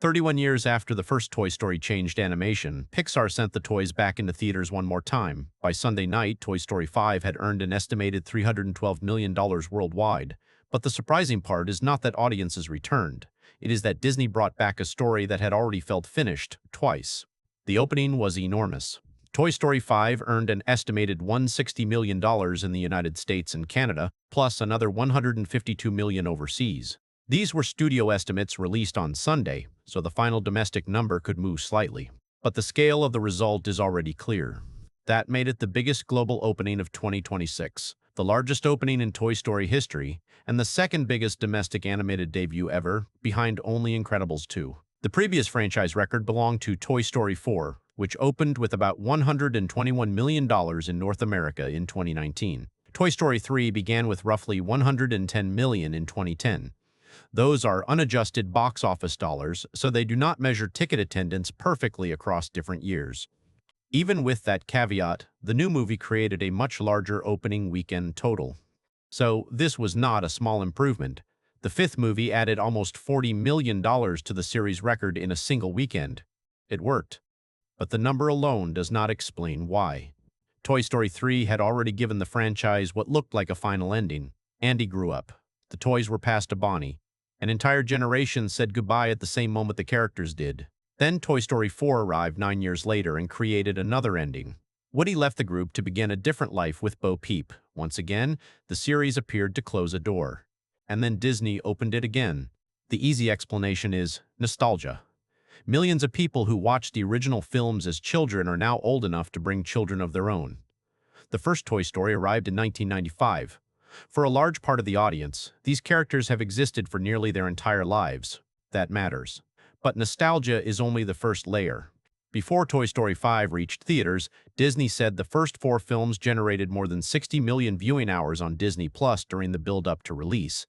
31 years after the first Toy Story changed animation, Pixar sent the toys back into theaters one more time. By Sunday night, Toy Story 5 had earned an estimated $312 million worldwide. But the surprising part is not that audiences returned. It is that Disney brought back a story that had already felt finished twice. The opening was enormous. Toy Story 5 earned an estimated $160 million in the United States and Canada, plus another $152 million overseas. These were studio estimates released on Sunday, so the final domestic number could move slightly. But the scale of the result is already clear. That made it the biggest global opening of 2026, the largest opening in Toy Story history, and the second biggest domestic animated debut ever, behind only Incredibles 2. The previous franchise record belonged to Toy Story 4, which opened with about $121 million in North America in 2019. Toy Story 3 began with roughly $110 million in 2010. Those are unadjusted box office dollars, so they do not measure ticket attendance perfectly across different years. Even with that caveat, the new movie created a much larger opening weekend total. So this was not a small improvement. The fifth movie added almost $40 million to the series record in a single weekend. It worked. But the number alone does not explain why. Toy Story 3 had already given the franchise what looked like a final ending. Andy grew up. The toys were passed to Bonnie. An entire generation said goodbye at the same moment the characters did. Then Toy Story 4 arrived 9 years later and created another ending. Woody left the group to begin a different life with Bo Peep. Once again, the series appeared to close a door. And then Disney opened it again. The easy explanation is nostalgia. Millions of people who watched the original films as children are now old enough to bring children of their own. The first Toy Story arrived in 1995. For a large part of the audience, these characters have existed for nearly their entire lives. That matters. But nostalgia is only the first layer. Before Toy Story 5 reached theaters, Disney said the first 4 films generated more than 60 million viewing hours on Disney Plus during the build-up to release.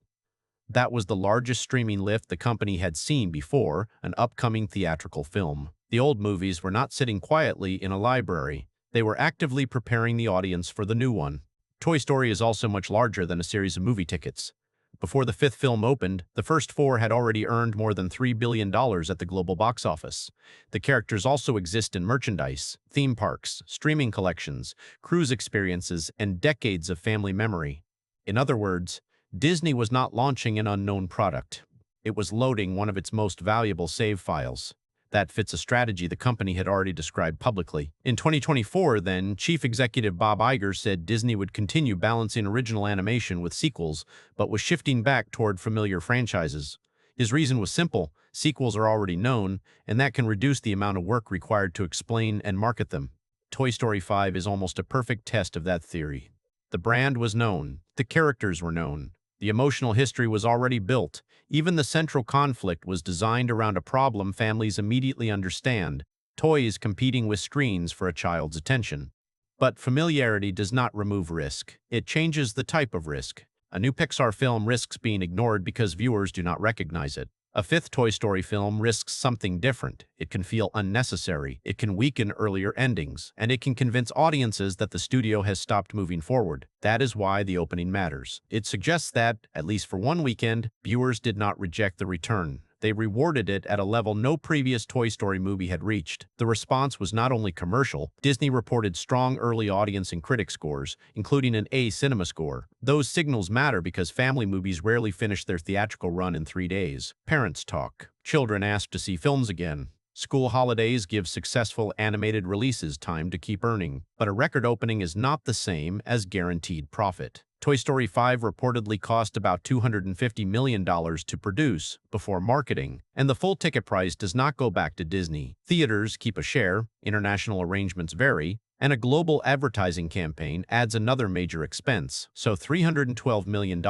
That was the largest streaming lift the company had seen before an upcoming theatrical film. The old movies were not sitting quietly in a library. They were actively preparing the audience for the new one. Toy Story is also much larger than a series of movie tickets. Before the fifth film opened, the first 4 had already earned more than $3 billion at the global box office. The characters also exist in merchandise, theme parks, streaming collections, cruise experiences, and decades of family memory. In other words, Disney was not launching an unknown product. It was loading one of its most valuable save files. That fits a strategy the company had already described publicly. In 2024, then, Chief Executive Bob Iger said Disney would continue balancing original animation with sequels, but was shifting back toward familiar franchises. His reason was simple: sequels are already known, and that can reduce the amount of work required to explain and market them. Toy Story 5 is almost a perfect test of that theory. The brand was known. The characters were known. The emotional history was already built. Even the central conflict was designed around a problem families immediately understand: toys competing with screens for a child's attention. But familiarity does not remove risk. It changes the type of risk. A new Pixar film risks being ignored because viewers do not recognize it. A fifth Toy Story film risks something different. It can feel unnecessary, it can weaken earlier endings, and it can convince audiences that the studio has stopped moving forward. That is why the opening matters. It suggests that, at least for one weekend, viewers did not reject the return. They rewarded it at a level no previous Toy Story movie had reached. The response was not only commercial. Disney reported strong early audience and critic scores, including an A cinema score. Those signals matter because family movies rarely finish their theatrical run in 3 days. Parents talk. Children ask to see films again. School holidays give successful animated releases time to keep earning. But a record opening is not the same as guaranteed profit. Toy Story 5 reportedly cost about $250 million to produce before marketing, and the full ticket price does not go back to Disney. Theaters keep a share, international arrangements vary, and a global advertising campaign adds another major expense. So $312 million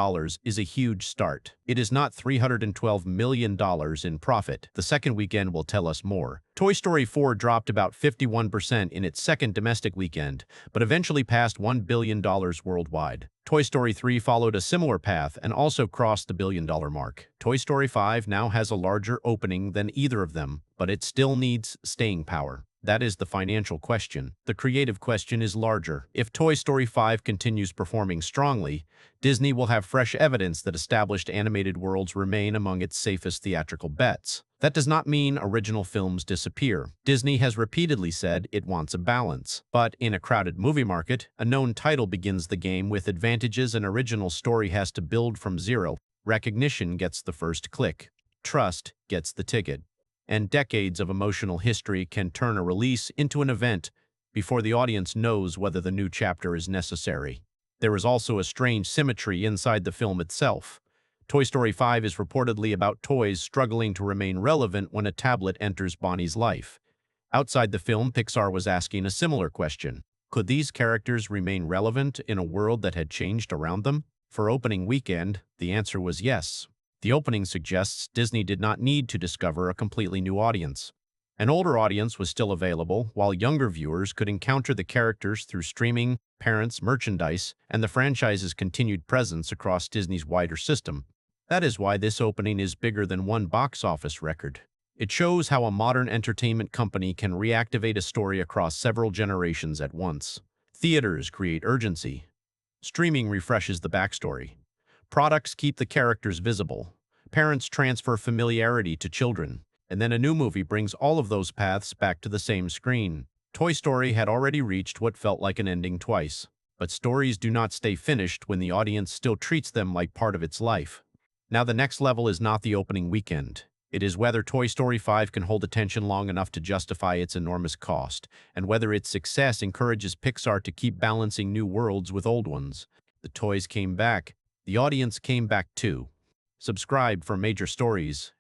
is a huge start. It is not $312 million in profit. The second weekend will tell us more. Toy Story 4 dropped about 51% in its second domestic weekend, but eventually passed $1 billion worldwide. Toy Story 3 followed a similar path and also crossed the billion-dollar mark. Toy Story 5 now has a larger opening than either of them, but it still needs staying power. That is the financial question. The creative question is larger. If Toy Story 5 continues performing strongly, Disney will have fresh evidence that established animated worlds remain among its safest theatrical bets. That does not mean original films disappear. Disney has repeatedly said it wants a balance. But in a crowded movie market, a known title begins the game with advantages an original story has to build from zero. Recognition gets the first click. Trust gets the ticket. And decades of emotional history can turn a release into an event before the audience knows whether the new chapter is necessary. There is also a strange symmetry inside the film itself. Toy Story 5 is reportedly about toys struggling to remain relevant when a tablet enters Bonnie's life. Outside the film, Pixar was asking a similar question. Could these characters remain relevant in a world that had changed around them? For opening weekend, the answer was yes. The opening suggests Disney did not need to discover a completely new audience. An older audience was still available, while younger viewers could encounter the characters through streaming, parents, merchandise, and the franchise's continued presence across Disney's wider system. That is why this opening is bigger than one box office record. It shows how a modern entertainment company can reactivate a story across several generations at once. Theaters create urgency. Streaming refreshes the backstory. Products keep the characters visible. Parents transfer familiarity to children. And then a new movie brings all of those paths back to the same screen. Toy Story had already reached what felt like an ending twice. But stories do not stay finished when the audience still treats them like part of its life. Now the next level is not the opening weekend. It is whether Toy Story 5 can hold attention long enough to justify its enormous cost, and whether its success encourages Pixar to keep balancing new worlds with old ones. The toys came back. The audience came back too. Subscribe for major stories